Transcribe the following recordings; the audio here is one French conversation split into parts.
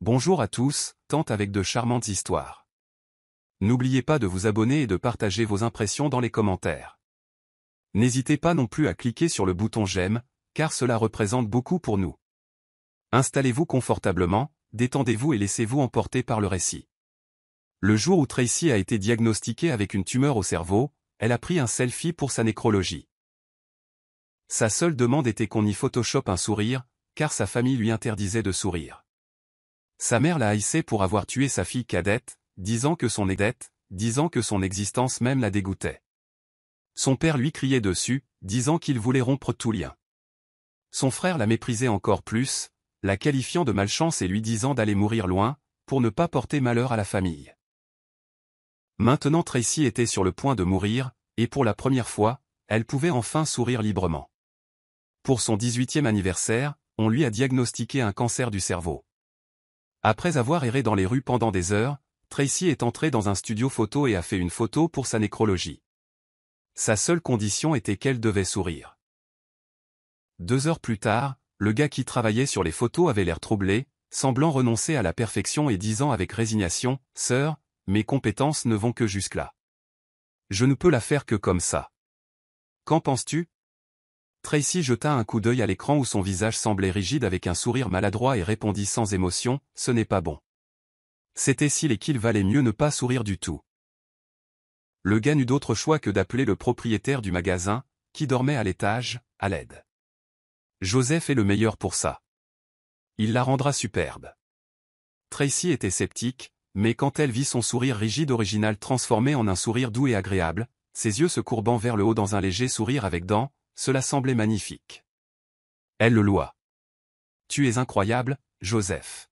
Bonjour à tous, tente avec de charmantes histoires. N'oubliez pas de vous abonner et de partager vos impressions dans les commentaires. N'hésitez pas non plus à cliquer sur le bouton j'aime, car cela représente beaucoup pour nous. Installez-vous confortablement, détendez-vous et laissez-vous emporter par le récit. Le jour où Tracy a été diagnostiquée avec une tumeur au cerveau, elle a pris un selfie pour sa nécrologie. Sa seule demande était qu'on y photoshop un sourire, car sa famille lui interdisait de sourire. Sa mère la haïssait pour avoir tué sa fille cadette, disant que son existence même la dégoûtait. Son père lui criait dessus, disant qu'il voulait rompre tout lien. Son frère la méprisait encore plus, la qualifiant de malchance et lui disant d'aller mourir loin, pour ne pas porter malheur à la famille. Maintenant Tracy était sur le point de mourir, et pour la première fois, elle pouvait enfin sourire librement. Pour son 18e anniversaire, on lui a diagnostiqué un cancer du cerveau. Après avoir erré dans les rues pendant des heures, Tracy est entrée dans un studio photo et a fait une photo pour sa nécrologie. Sa seule condition était qu'elle devait sourire. 2 heures plus tard, le gars qui travaillait sur les photos avait l'air troublé, semblant renoncer à la perfection et disant avec résignation, « Sœur, mes compétences ne vont que jusque-là. Je ne peux la faire que comme ça. Qu'en penses-tu » Tracy jeta un coup d'œil à l'écran où son visage semblait rigide avec un sourire maladroit et répondit sans émotion, « Ce n'est pas bon. » C'était s'il et qu'il valait mieux ne pas sourire du tout. Le gars n'eut d'autre choix que d'appeler le propriétaire du magasin, qui dormait à l'étage, à l'aide. Joseph est le meilleur pour ça. Il la rendra superbe. Tracy était sceptique, mais quand elle vit son sourire rigide original transformé en un sourire doux et agréable, ses yeux se courbant vers le haut dans un léger sourire avec dents, cela semblait magnifique. Elle le loua. « Tu es incroyable, Joseph. »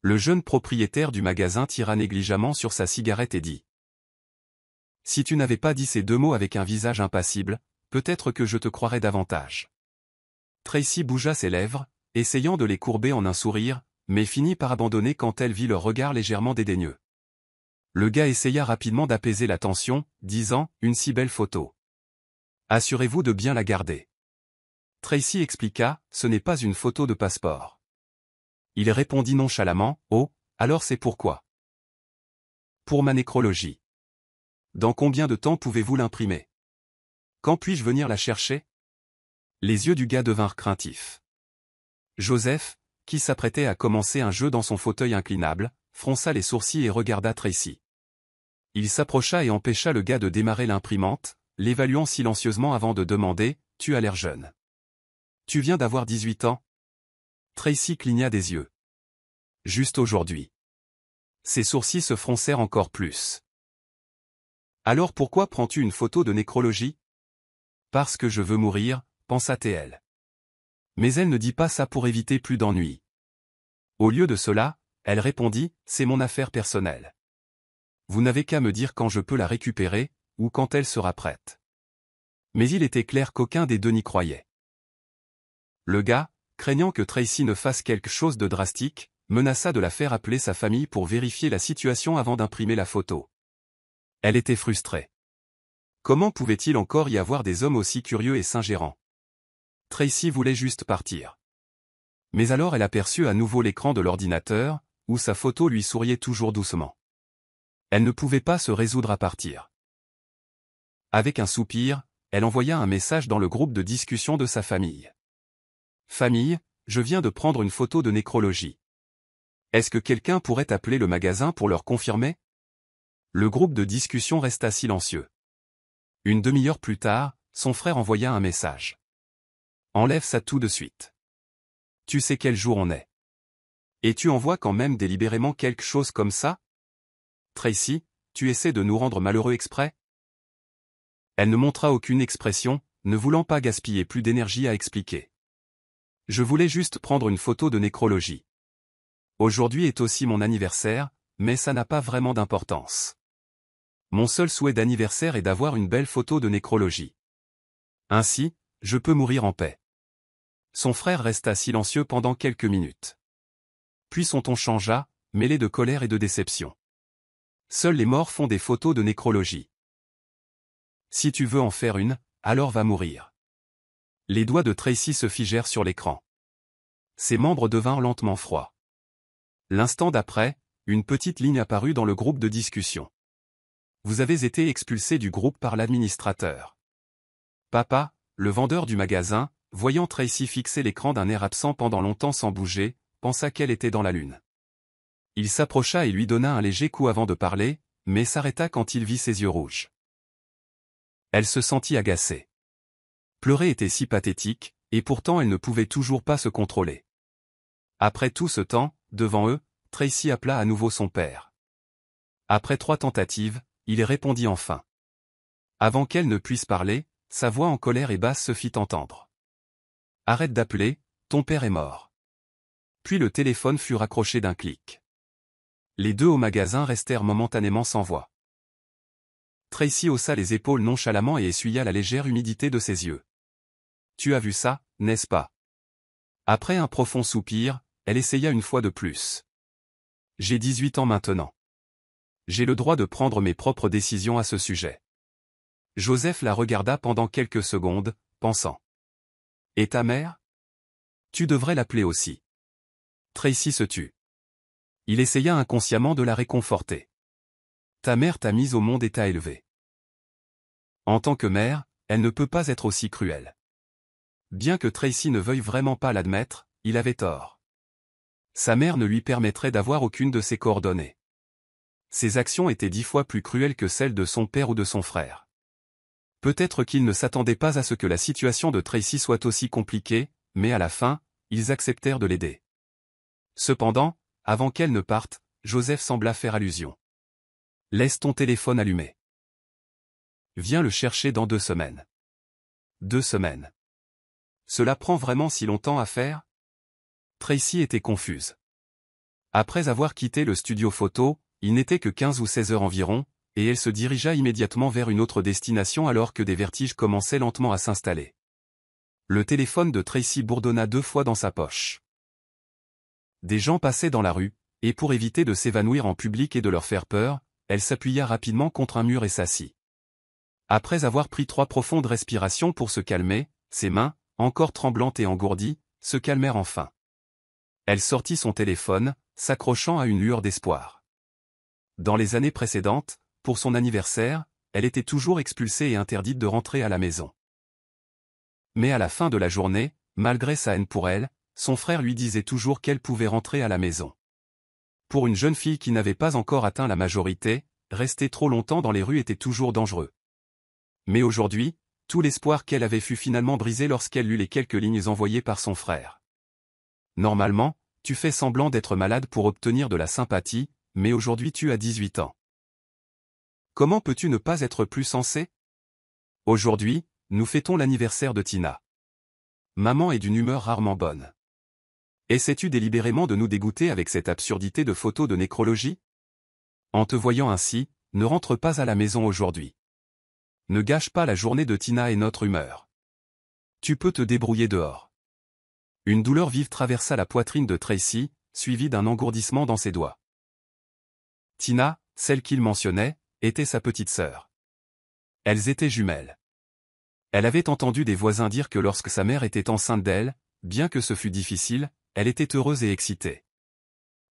Le jeune propriétaire du magasin tira négligemment sur sa cigarette et dit. « Si tu n'avais pas dit ces 2 mots avec un visage impassible, peut-être que je te croirais davantage. » Tracy bougea ses lèvres, essayant de les courber en un sourire, mais finit par abandonner quand elle vit leur regard légèrement dédaigneux. Le gars essaya rapidement d'apaiser la tension, disant « Une si belle photo. Assurez-vous de bien la garder. » Tracy expliqua, « Ce n'est pas une photo de passeport. » Il répondit nonchalamment, « Oh, alors c'est pourquoi. » « Pour ma nécrologie. » « Dans combien de temps pouvez-vous l'imprimer? Quand puis-je venir la chercher ?» Les yeux du gars devinrent craintifs. Joseph, qui s'apprêtait à commencer un jeu dans son fauteuil inclinable, fronça les sourcils et regarda Tracy. Il s'approcha et empêcha le gars de démarrer l'imprimante, l'évaluant silencieusement avant de demander, « Tu as l'air jeune. Tu viens d'avoir 18 ans ?» Tracy cligna des yeux. « Juste aujourd'hui. » Ses sourcils se froncèrent encore plus. « Alors pourquoi prends-tu une photo de nécrologie ?»« Parce que je veux mourir, » pensa-t-elle. Mais elle ne dit pas ça pour éviter plus d'ennuis. Au lieu de cela, elle répondit, « C'est mon affaire personnelle. Vous n'avez qu'à me dire quand je peux la récupérer, ou quand elle sera prête. » Mais il était clair qu'aucun des deux n'y croyait. Le gars, craignant que Tracy ne fasse quelque chose de drastique, menaça de la faire appeler sa famille pour vérifier la situation avant d'imprimer la photo. Elle était frustrée. Comment pouvait-il encore y avoir des hommes aussi curieux et s'ingérants? Tracy voulait juste partir. Mais alors elle aperçut à nouveau l'écran de l'ordinateur, où sa photo lui souriait toujours doucement. Elle ne pouvait pas se résoudre à partir. Avec un soupir, elle envoya un message dans le groupe de discussion de sa famille. « Famille, je viens de prendre une photo de nécrologie. Est-ce que quelqu'un pourrait appeler le magasin pour leur confirmer ?» Le groupe de discussion resta silencieux. Une demi-heure plus tard, son frère envoya un message. « Enlève ça tout de suite. Tu sais quel jour on est. Et tu envoies quand même délibérément quelque chose comme ça? Tracy, tu essaies de nous rendre malheureux exprès ?» Elle ne montra aucune expression, ne voulant pas gaspiller plus d'énergie à expliquer. « Je voulais juste prendre une photo de nécrologie. Aujourd'hui est aussi mon anniversaire, mais ça n'a pas vraiment d'importance. Mon seul souhait d'anniversaire est d'avoir une belle photo de nécrologie. Ainsi, je peux mourir en paix. » Son frère resta silencieux pendant quelques minutes. Puis son ton changea, mêlé de colère et de déception. « Seuls les morts font des photos de nécrologie. Si tu veux en faire une, alors va mourir. » Les doigts de Tracy se figèrent sur l'écran. Ses membres devinrent lentement froids. L'instant d'après, une petite ligne apparut dans le groupe de discussion. Vous avez été expulsé du groupe par l'administrateur. Papa, le vendeur du magasin, voyant Tracy fixer l'écran d'un air absent pendant longtemps sans bouger, pensa qu'elle était dans la lune. Il s'approcha et lui donna un léger coup avant de parler, mais s'arrêta quand il vit ses yeux rouges. Elle se sentit agacée. Pleurer était si pathétique, et pourtant elle ne pouvait toujours pas se contrôler. Après tout ce temps, devant eux, Tracy appela à nouveau son père. Après 3 tentatives, il répondit enfin. Avant qu'elle ne puisse parler, sa voix en colère et basse se fit entendre. « Arrête d'appeler, ton père est mort. » Puis le téléphone fut raccroché d'un clic. Les deux au magasin restèrent momentanément sans voix. Tracy haussa les épaules nonchalamment et essuya la légère humidité de ses yeux. « Tu as vu ça, n'est-ce pas ?» Après un profond soupir, elle essaya une fois de plus. « J'ai 18 ans maintenant. J'ai le droit de prendre mes propres décisions à ce sujet. » Joseph la regarda pendant quelques secondes, pensant. « Et ta mère ? Tu devrais l'appeler aussi. » Tracy se tut. Il essaya inconsciemment de la réconforter. « Ta mère t'a mise au monde et t'a élevée. En tant que mère, elle ne peut pas être aussi cruelle. » Bien que Tracy ne veuille vraiment pas l'admettre, il avait tort. Sa mère ne lui permettrait d'avoir aucune de ses coordonnées. Ses actions étaient 10 fois plus cruelles que celles de son père ou de son frère. Peut-être qu'ils ne s'attendaient pas à ce que la situation de Tracy soit aussi compliquée, mais à la fin, ils acceptèrent de l'aider. Cependant, avant qu'elle ne parte, Joseph sembla faire allusion. « Laisse ton téléphone allumé. Viens le chercher dans 2 semaines. » 2 semaines. Cela prend vraiment si longtemps à faire ? Tracy était confuse. Après avoir quitté le studio photo, il n'était que 15 ou 16 heures environ, et elle se dirigea immédiatement vers une autre destination alors que des vertiges commençaient lentement à s'installer. Le téléphone de Tracy bourdonna 2 fois dans sa poche. Des gens passaient dans la rue, et pour éviter de s'évanouir en public et de leur faire peur, elle s'appuya rapidement contre un mur et s'assit. Après avoir pris 3 profondes respirations pour se calmer, ses mains, encore tremblantes et engourdies, se calmèrent enfin. Elle sortit son téléphone, s'accrochant à une lueur d'espoir. Dans les années précédentes, pour son anniversaire, elle était toujours expulsée et interdite de rentrer à la maison. Mais à la fin de la journée, malgré sa haine pour elle, son frère lui disait toujours qu'elle pouvait rentrer à la maison. Pour une jeune fille qui n'avait pas encore atteint la majorité, rester trop longtemps dans les rues était toujours dangereux. Mais aujourd'hui, tout l'espoir qu'elle avait fut finalement brisé lorsqu'elle lut les quelques lignes envoyées par son frère. Normalement, tu fais semblant d'être malade pour obtenir de la sympathie, mais aujourd'hui tu as 18 ans. Comment peux-tu ne pas être plus sensé ? Aujourd'hui, nous fêtons l'anniversaire de Tina. Maman est d'une humeur rarement bonne. Essaies-tu délibérément de nous dégoûter avec cette absurdité de photo de nécrologie ? En te voyant ainsi, ne rentre pas à la maison aujourd'hui. Ne gâche pas la journée de Tina et notre humeur. Tu peux te débrouiller dehors. Une douleur vive traversa la poitrine de Tracy, suivie d'un engourdissement dans ses doigts. Tina, celle qu'il mentionnait, était sa petite sœur. Elles étaient jumelles. Elle avait entendu des voisins dire que lorsque sa mère était enceinte d'elle, bien que ce fût difficile, elle était heureuse et excitée.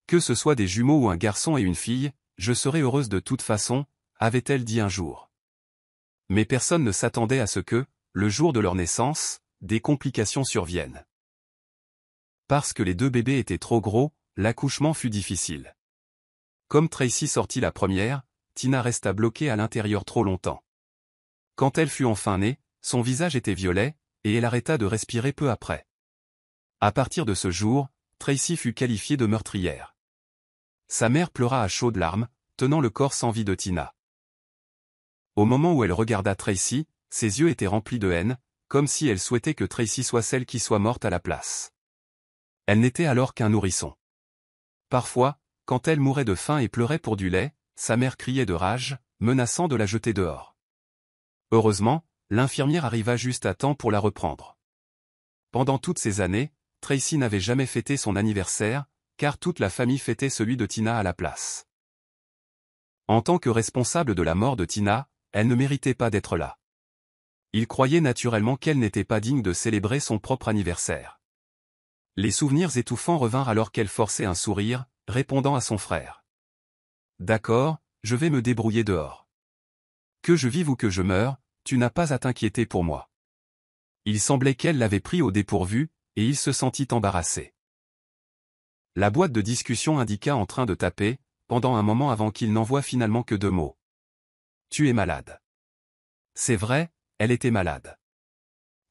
Que ce soit des jumeaux ou un garçon et une fille, je serais heureuse de toute façon, avait-elle dit un jour. Mais personne ne s'attendait à ce que, le jour de leur naissance, des complications surviennent. Parce que les 2 bébés étaient trop gros, l'accouchement fut difficile. Comme Tracy sortit la première, Tina resta bloquée à l'intérieur trop longtemps. Quand elle fut enfin née, son visage était violet, et elle arrêta de respirer peu après. À partir de ce jour, Tracy fut qualifiée de meurtrière. Sa mère pleura à chaudes larmes, tenant le corps sans vie de Tina. Au moment où elle regarda Tracy, ses yeux étaient remplis de haine, comme si elle souhaitait que Tracy soit celle qui soit morte à la place. Elle n'était alors qu'un nourrisson. Parfois, quand elle mourait de faim et pleurait pour du lait, sa mère criait de rage, menaçant de la jeter dehors. Heureusement, l'infirmière arriva juste à temps pour la reprendre. Pendant toutes ces années, Tracy n'avait jamais fêté son anniversaire, car toute la famille fêtait celui de Tina à la place. En tant que responsable de la mort de Tina, elle ne méritait pas d'être là. Il croyait naturellement qu'elle n'était pas digne de célébrer son propre anniversaire. Les souvenirs étouffants revinrent alors qu'elle forçait un sourire, répondant à son frère. D'accord, je vais me débrouiller dehors. Que je vive ou que je meure, tu n'as pas à t'inquiéter pour moi. Il semblait qu'elle l'avait pris au dépourvu, et il se sentit embarrassé. La boîte de discussion indiqua en train de taper, pendant un moment avant qu'il n'envoie finalement que 2 mots. Tu es malade. C'est vrai, elle était malade.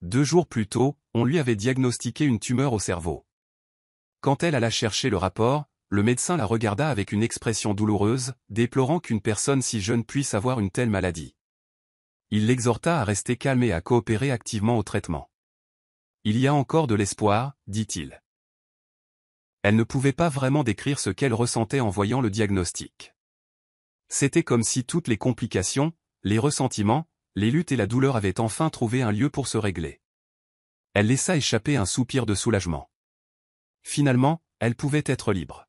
2 jours plus tôt, on lui avait diagnostiqué une tumeur au cerveau. Quand elle alla chercher le rapport, le médecin la regarda avec une expression douloureuse, déplorant qu'une personne si jeune puisse avoir une telle maladie. Il l'exhorta à rester calme et à coopérer activement au traitement. Il y a encore de l'espoir, dit-il. Elle ne pouvait pas vraiment décrire ce qu'elle ressentait en voyant le diagnostic. C'était comme si toutes les complications, les ressentiments, les luttes et la douleur avaient enfin trouvé un lieu pour se régler. Elle laissa échapper un soupir de soulagement. Finalement, elle pouvait être libre.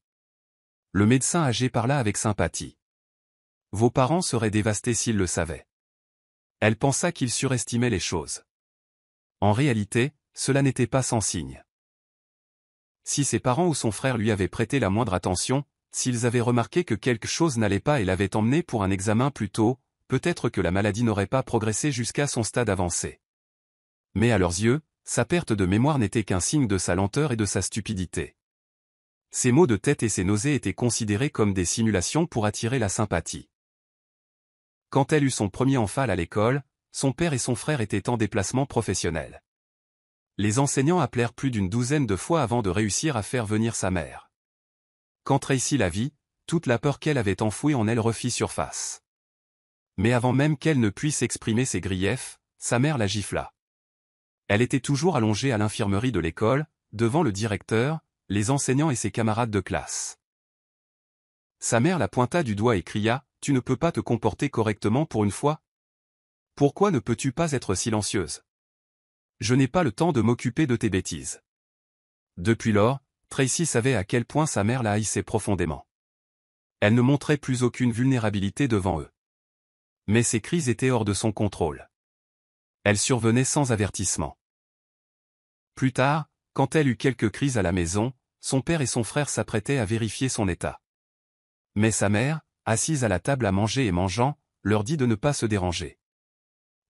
Le médecin âgé parla avec sympathie. Vos parents seraient dévastés s'ils le savaient. Elle pensa qu'il surestimait les choses. En réalité, cela n'était pas sans signe. Si ses parents ou son frère lui avaient prêté la moindre attention, s'ils avaient remarqué que quelque chose n'allait pas et l'avaient emmené pour un examen plus tôt, peut-être que la maladie n'aurait pas progressé jusqu'à son stade avancé. Mais à leurs yeux, sa perte de mémoire n'était qu'un signe de sa lenteur et de sa stupidité. Ses maux de tête et ses nausées étaient considérés comme des simulations pour attirer la sympathie. Quand elle eut son premier enfant à l'école, son père et son frère étaient en déplacement professionnel. Les enseignants appelèrent plus d'une douzaine de fois avant de réussir à faire venir sa mère. Quand Tracy la vit, toute la peur qu'elle avait enfouie en elle refit surface. Mais avant même qu'elle ne puisse exprimer ses griefs, sa mère la gifla. Elle était toujours allongée à l'infirmerie de l'école, devant le directeur, les enseignants et ses camarades de classe. Sa mère la pointa du doigt et cria, « Tu ne peux pas te comporter correctement pour une fois? Pourquoi ne peux-tu pas être silencieuse? Je n'ai pas le temps de m'occuper de tes bêtises. » Depuis lors, Tracy savait à quel point sa mère la haïssait profondément. Elle ne montrait plus aucune vulnérabilité devant eux. Mais ses crises étaient hors de son contrôle. Elles survenaient sans avertissement. Plus tard, quand elle eut quelques crises à la maison, son père et son frère s'apprêtaient à vérifier son état. Mais sa mère, assise à la table à manger et mangeant, leur dit de ne pas se déranger.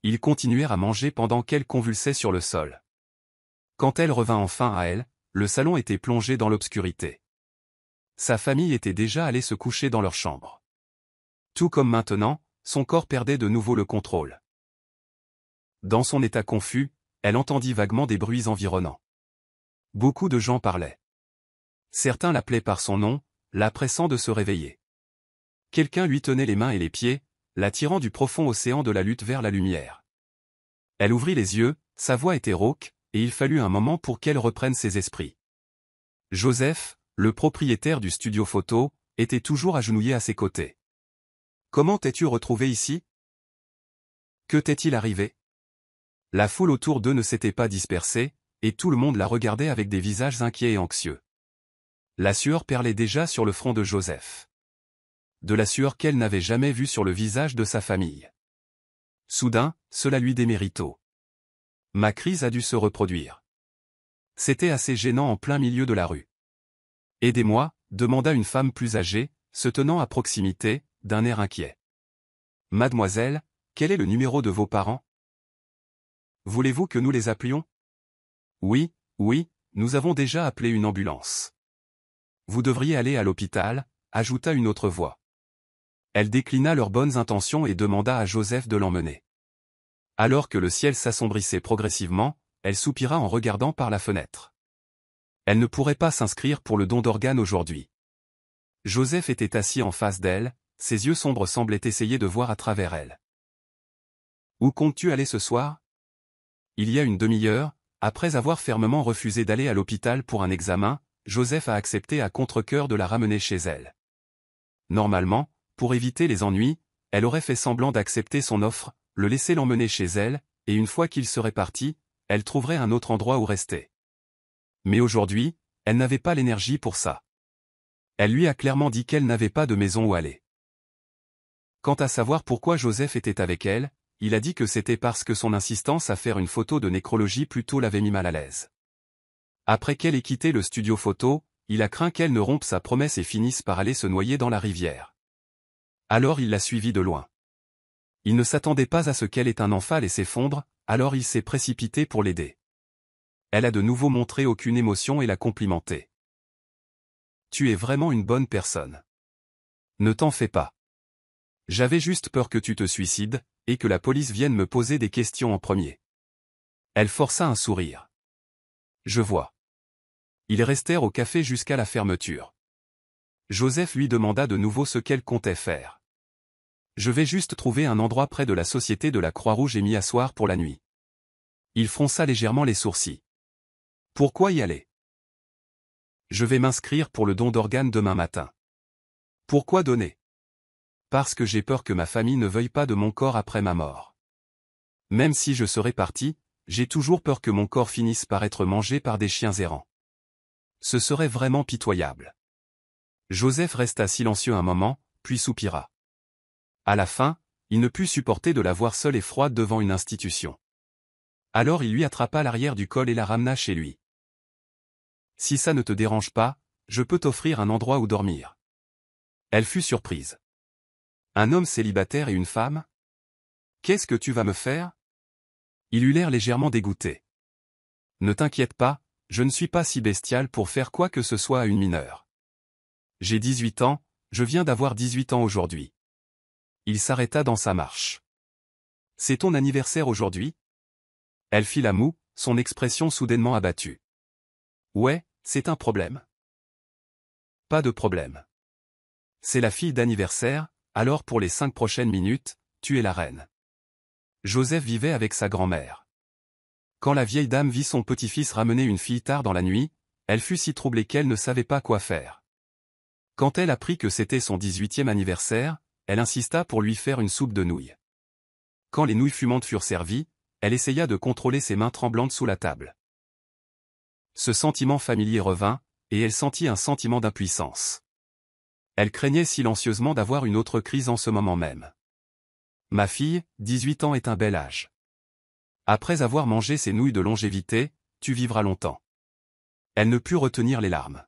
Ils continuèrent à manger pendant qu'elle convulsait sur le sol. Quand elle revint enfin à elle, le salon était plongé dans l'obscurité. Sa famille était déjà allée se coucher dans leur chambre. Tout comme maintenant, son corps perdait de nouveau le contrôle. Dans son état confus, elle entendit vaguement des bruits environnants. Beaucoup de gens parlaient. Certains l'appelaient par son nom, la pressant de se réveiller. Quelqu'un lui tenait les mains et les pieds, l'attirant du profond océan de la lutte vers la lumière. Elle ouvrit les yeux, sa voix était rauque, et il fallut un moment pour qu'elle reprenne ses esprits. Joseph, le propriétaire du studio photo, était toujours agenouillé à ses côtés. « Comment t'es-tu retrouvé ici? Que t'est-il arrivé ?» La foule autour d'eux ne s'était pas dispersée, et tout le monde la regardait avec des visages inquiets et anxieux. La sueur perlait déjà sur le front de Joseph. De la sueur qu'elle n'avait jamais vue sur le visage de sa famille. Soudain, cela lui démérito. Ma crise a dû se reproduire. C'était assez gênant en plein milieu de la rue. Aidez-moi, demanda une femme plus âgée, se tenant à proximité, d'un air inquiet. Mademoiselle, quel est le numéro de vos parents? Voulez-vous que nous les appelions? Oui, nous avons déjà appelé une ambulance. Vous devriez aller à l'hôpital, ajouta une autre voix. Elle déclina leurs bonnes intentions et demanda à Joseph de l'emmener. Alors que le ciel s'assombrissait progressivement, elle soupira en regardant par la fenêtre. Elle ne pourrait pas s'inscrire pour le don d'organes aujourd'hui. Joseph était assis en face d'elle, ses yeux sombres semblaient essayer de voir à travers elle. Où comptes-tu aller ce soir? Il y a une demi-heure, après avoir fermement refusé d'aller à l'hôpital pour un examen, Joseph a accepté à contre-cœur de la ramener chez elle. Normalement, pour éviter les ennuis, elle aurait fait semblant d'accepter son offre, le laisser l'emmener chez elle, et une fois qu'il serait parti, elle trouverait un autre endroit où rester. Mais aujourd'hui, elle n'avait pas l'énergie pour ça. Elle lui a clairement dit qu'elle n'avait pas de maison où aller. Quant à savoir pourquoi Joseph était avec elle, il a dit que c'était parce que son insistance à faire une photo de nécrologie plus tôt l'avait mis mal à l'aise. Après qu'elle ait quitté le studio photo, il a craint qu'elle ne rompe sa promesse et finisse par aller se noyer dans la rivière. Alors il l'a suivie de loin. Il ne s'attendait pas à ce qu'elle ait un enfant et s'effondre, alors il s'est précipité pour l'aider. Elle a de nouveau montré aucune émotion et l'a complimenté. Tu es vraiment une bonne personne. Ne t'en fais pas. J'avais juste peur que tu te suicides, et que la police vienne me poser des questions en premier. Elle força un sourire. Je vois. Ils restèrent au café jusqu'à la fermeture. Joseph lui demanda de nouveau ce qu'elle comptait faire. Je vais juste trouver un endroit près de la société de la Croix-Rouge et m'y asseoir pour la nuit. Il fronça légèrement les sourcils. Pourquoi y aller? Je vais m'inscrire pour le don d'organes demain matin. Pourquoi donner? Parce que j'ai peur que ma famille ne veuille pas de mon corps après ma mort. Même si je serais parti, j'ai toujours peur que mon corps finisse par être mangé par des chiens errants. Ce serait vraiment pitoyable. Joseph resta silencieux un moment, puis soupira. À la fin, il ne put supporter de la voir seule et froide devant une institution. Alors il lui attrapa l'arrière du col et la ramena chez lui. Si ça ne te dérange pas, je peux t'offrir un endroit où dormir. Elle fut surprise. Un homme célibataire et une femme? Qu'est-ce que tu vas me faire? Il eut l'air légèrement dégoûté. Ne t'inquiète pas, je ne suis pas si bestial pour faire quoi que ce soit à une mineure. J'ai 18 ans, je viens d'avoir 18 ans aujourd'hui. Il s'arrêta dans sa marche. C'est ton anniversaire aujourd'hui? Elle fit la moue, son expression soudainement abattue. Ouais, c'est un problème. Pas de problème. C'est la fille d'anniversaire, alors pour les 5 prochaines minutes, tu es la reine. Joseph vivait avec sa grand-mère. Quand la vieille dame vit son petit-fils ramener une fille tard dans la nuit, elle fut si troublée qu'elle ne savait pas quoi faire. Quand elle apprit que c'était son 18e anniversaire, elle insista pour lui faire une soupe de nouilles. Quand les nouilles fumantes furent servies, elle essaya de contrôler ses mains tremblantes sous la table. Ce sentiment familier revint, et elle sentit un sentiment d'impuissance. Elle craignait silencieusement d'avoir une autre crise en ce moment même. Ma fille, 18 ans est un bel âge. Après avoir mangé ces nouilles de longévité, tu vivras longtemps. Elle ne put retenir les larmes.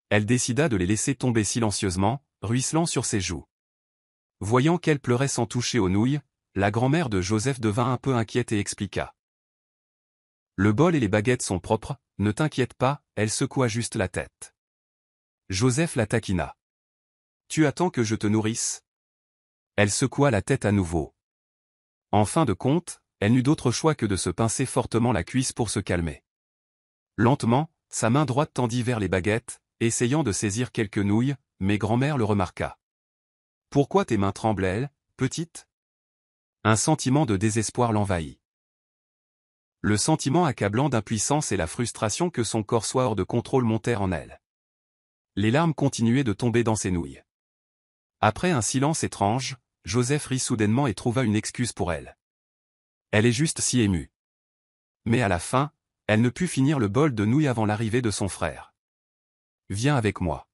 Elle décida de les laisser tomber silencieusement, ruisselant sur ses joues. Voyant qu'elle pleurait sans toucher aux nouilles, la grand-mère de Joseph devint un peu inquiète et expliqua. Le bol et les baguettes sont propres, ne t'inquiète pas, elle secoua juste la tête. Joseph la taquina. Tu attends que je te nourrisse? Elle secoua la tête à nouveau. En fin de compte, elle n'eut d'autre choix que de se pincer fortement la cuisse pour se calmer. Lentement, sa main droite tendit vers les baguettes, essayant de saisir quelques nouilles, mais grand-mère le remarqua. Pourquoi tes mains tremblent-elles, petite? Un sentiment de désespoir l'envahit. Le sentiment accablant d'impuissance et la frustration que son corps soit hors de contrôle montèrent en elle. Les larmes continuaient de tomber dans ses nouilles. Après un silence étrange, Joseph rit soudainement et trouva une excuse pour elle. Elle est juste si émue. Mais à la fin, elle ne put finir le bol de nouilles avant l'arrivée de son frère. Viens avec moi.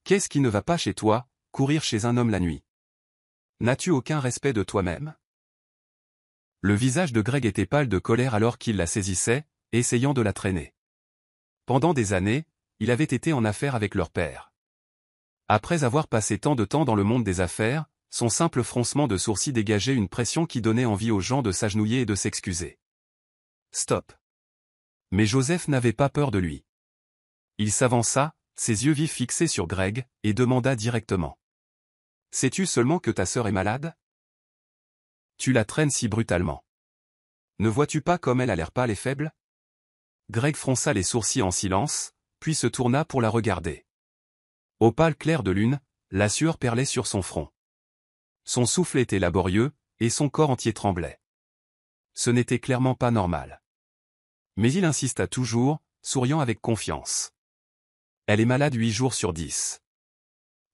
Qu'est-ce qui ne va pas chez toi, courir chez un homme la nuit? N'as-tu aucun respect de toi-même? Le visage de Greg était pâle de colère alors qu'il la saisissait, essayant de la traîner. Pendant des années, il avait été en affaires avec leur père. Après avoir passé tant de temps dans le monde des affaires, son simple froncement de sourcils dégageait une pression qui donnait envie aux gens de s'agenouiller et de s'excuser. Stop. Mais Joseph n'avait pas peur de lui. Il s'avança, ses yeux vifs fixés sur Greg, et demanda directement. Sais-tu seulement que ta sœur est malade? Tu la traînes si brutalement. Ne vois-tu pas comme elle a l'air pâle et faible? Greg fronça les sourcils en silence, puis se tourna pour la regarder. Au pâle clair de lune, la sueur perlait sur son front. Son souffle était laborieux, et son corps entier tremblait. Ce n'était clairement pas normal. Mais il insista toujours, souriant avec confiance. Elle est malade 8 jours sur 10.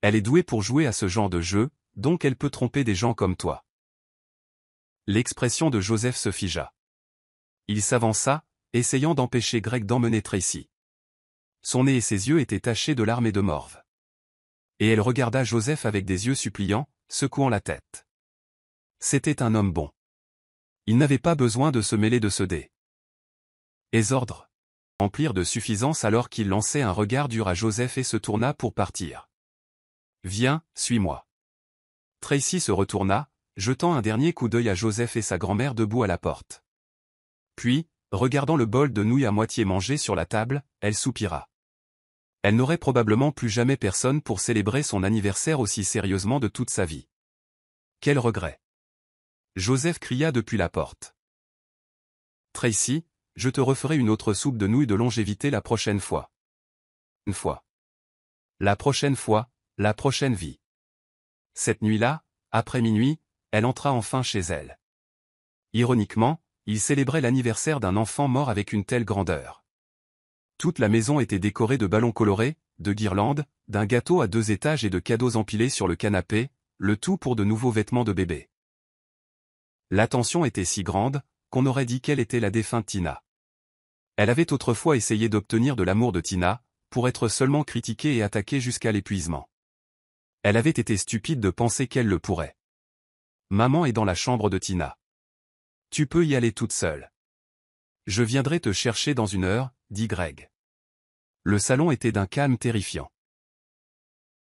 Elle est douée pour jouer à ce genre de jeu, donc elle peut tromper des gens comme toi. L'expression de Joseph se figea. Il s'avança, essayant d'empêcher Greg d'emmener Tracy. Son nez et ses yeux étaient tachés de larmes et de morve. Et elle regarda Joseph avec des yeux suppliants, secouant la tête. C'était un homme bon. Il n'avait pas besoin de se mêler de ce dé. Et ordres. remplirent de suffisance alors qu'il lançait un regard dur à Joseph et se tourna pour partir. « Viens, suis-moi. » Tracy se retourna, jetant un dernier coup d'œil à Joseph et sa grand-mère debout à la porte. Puis, regardant le bol de nouilles à moitié mangé sur la table, elle soupira. Elle n'aurait probablement plus jamais personne pour célébrer son anniversaire aussi sérieusement de toute sa vie. Quel regret! Joseph cria depuis la porte. Tracy, je te referai une autre soupe de nouilles de longévité la prochaine fois. Une fois. La prochaine fois, la prochaine vie. Cette nuit-là, après minuit, elle entra enfin chez elle. Ironiquement, il célébrait l'anniversaire d'un enfant mort avec une telle grandeur. Toute la maison était décorée de ballons colorés, de guirlandes, d'un gâteau à 2 étages et de cadeaux empilés sur le canapé, le tout pour de nouveaux vêtements de bébé. L'attention était si grande, qu'on aurait dit qu'elle était la défunte Tina. Elle avait autrefois essayé d'obtenir de l'amour de Tina, pour être seulement critiquée et attaquée jusqu'à l'épuisement. Elle avait été stupide de penser qu'elle le pourrait. Maman est dans la chambre de Tina. Tu peux y aller toute seule. Je viendrai te chercher dans 1 heure, dit Greg. Le salon était d'un calme terrifiant.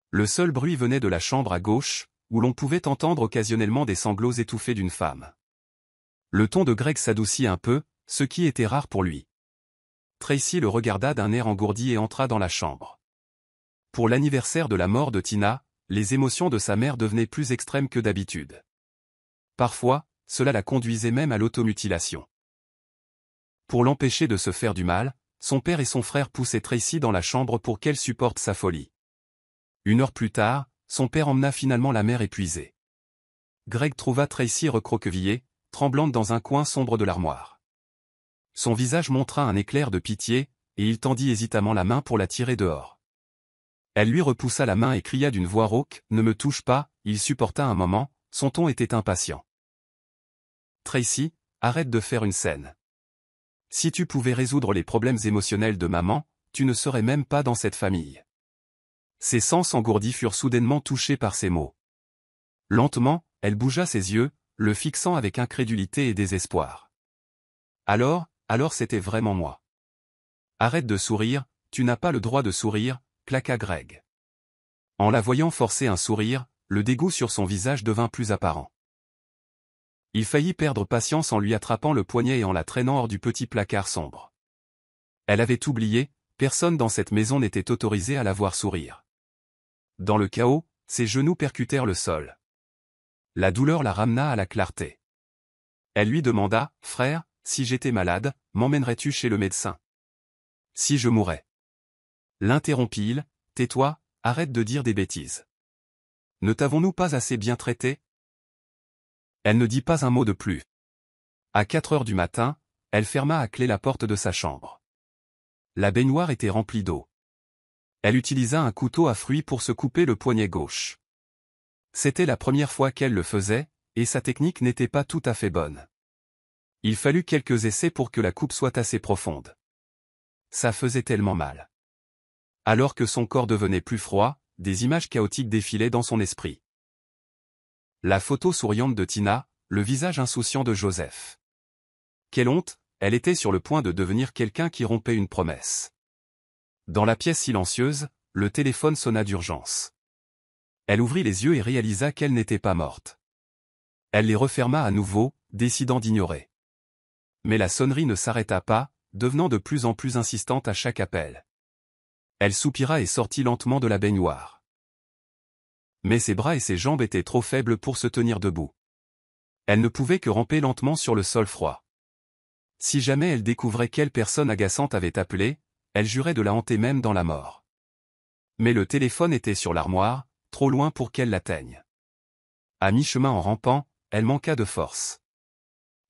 Le seul bruit venait de la chambre à gauche, où l'on pouvait entendre occasionnellement des sanglots étouffés d'une femme. Le ton de Greg s'adoucit un peu, ce qui était rare pour lui. Tracy le regarda d'un air engourdi et entra dans la chambre. Pour l'anniversaire de la mort de Tina, les émotions de sa mère devenaient plus extrêmes que d'habitude. Parfois, cela la conduisait même à l'automutilation. Pour l'empêcher de se faire du mal, son père et son frère poussaient Tracy dans la chambre pour qu'elle supporte sa folie. 1 heure plus tard, son père emmena finalement la mère épuisée. Greg trouva Tracy recroquevillée, tremblante dans un coin sombre de l'armoire. Son visage montra un éclair de pitié, et il tendit hésitamment la main pour la tirer dehors. Elle lui repoussa la main et cria d'une voix rauque, « Ne me touche pas !» Il supporta un moment, son ton était impatient. « Tracy, arrête de faire une scène. Si tu pouvais résoudre les problèmes émotionnels de maman, tu ne serais même pas dans cette famille. » Ses sens engourdis furent soudainement touchés par ces mots. Lentement, elle bougea ses yeux, le fixant avec incrédulité et désespoir. Alors c'était vraiment moi. Arrête de sourire, tu n'as pas le droit de sourire, claqua Greg. En la voyant forcer un sourire, le dégoût sur son visage devint plus apparent. Il faillit perdre patience en lui attrapant le poignet et en la traînant hors du petit placard sombre. Elle avait oublié, personne dans cette maison n'était autorisé à la voir sourire. Dans le chaos, ses genoux percutèrent le sol. La douleur la ramena à la clarté. Elle lui demanda, « Frère, si j'étais malade, m'emmènerais-tu chez le médecin? Si je mourais. » L'interrompit-il, « Tais-toi, arrête de dire des bêtises. Ne t'avons-nous pas assez bien traité ?» Elle ne dit pas un mot de plus. À 4 heures du matin, elle ferma à clé la porte de sa chambre. La baignoire était remplie d'eau. Elle utilisa un couteau à fruits pour se couper le poignet gauche. C'était la première fois qu'elle le faisait, et sa technique n'était pas tout à fait bonne. Il fallut quelques essais pour que la coupe soit assez profonde. Ça faisait tellement mal. Alors que son corps devenait plus froid, des images chaotiques défilaient dans son esprit. La photo souriante de Tina, le visage insouciant de Joseph. Quelle honte, elle était sur le point de devenir quelqu'un qui rompait une promesse. Dans la pièce silencieuse, le téléphone sonna d'urgence. Elle ouvrit les yeux et réalisa qu'elle n'était pas morte. Elle les referma à nouveau, décidant d'ignorer. Mais la sonnerie ne s'arrêta pas, devenant de plus en plus insistante à chaque appel. Elle soupira et sortit lentement de la baignoire. Mais ses bras et ses jambes étaient trop faibles pour se tenir debout. Elle ne pouvait que ramper lentement sur le sol froid. Si jamais elle découvrait quelle personne agaçante avait appelé, elle jurait de la hanter même dans la mort. Mais le téléphone était sur l'armoire, trop loin pour qu'elle l'atteigne. À mi-chemin en rampant, elle manqua de force.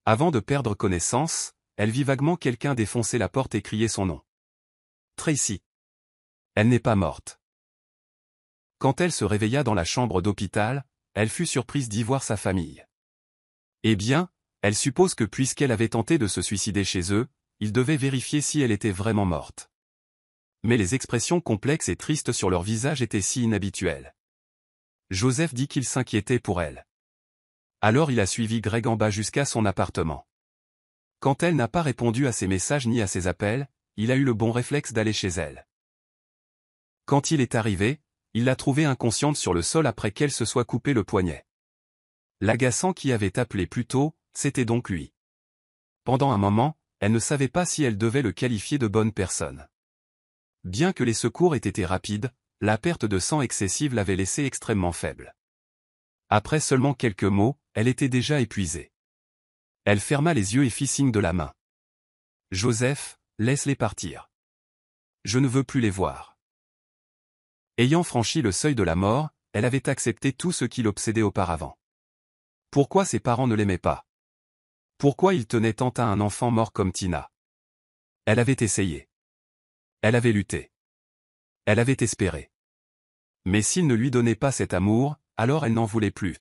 Avant de perdre connaissance, elle vit vaguement quelqu'un défoncer la porte et crier son nom. Tracy. Elle n'est pas morte. Quand elle se réveilla dans la chambre d'hôpital, elle fut surprise d'y voir sa famille. Eh bien, elle suppose que puisqu'elle avait tenté de se suicider chez eux, ils devaient vérifier si elle était vraiment morte. Mais les expressions complexes et tristes sur leur visage étaient si inhabituelles. Joseph dit qu'il s'inquiétait pour elle. Alors il a suivi Greg en bas jusqu'à son appartement. Quand elle n'a pas répondu à ses messages ni à ses appels, il a eu le bon réflexe d'aller chez elle. Quand il est arrivé, il l'a trouvée inconsciente sur le sol après qu'elle se soit coupé le poignet. L'agaçant qui avait appelé plus tôt, c'était donc lui. Pendant un moment, elle ne savait pas si elle devait le qualifier de bonne personne. Bien que les secours aient été rapides, la perte de sang excessive l'avait laissée extrêmement faible. Après seulement quelques mots, elle était déjà épuisée. Elle ferma les yeux et fit signe de la main. « Joseph, laisse-les partir. Je ne veux plus les voir. » Ayant franchi le seuil de la mort, elle avait accepté tout ce qui l'obsédait auparavant. Pourquoi ses parents ne l'aimaient pas? Pourquoi ils tenaient tant à un enfant mort comme Tina? Elle avait essayé. Elle avait lutté. Elle avait espéré. Mais s'il ne lui donnait pas cet amour, alors elle n'en voulait plus.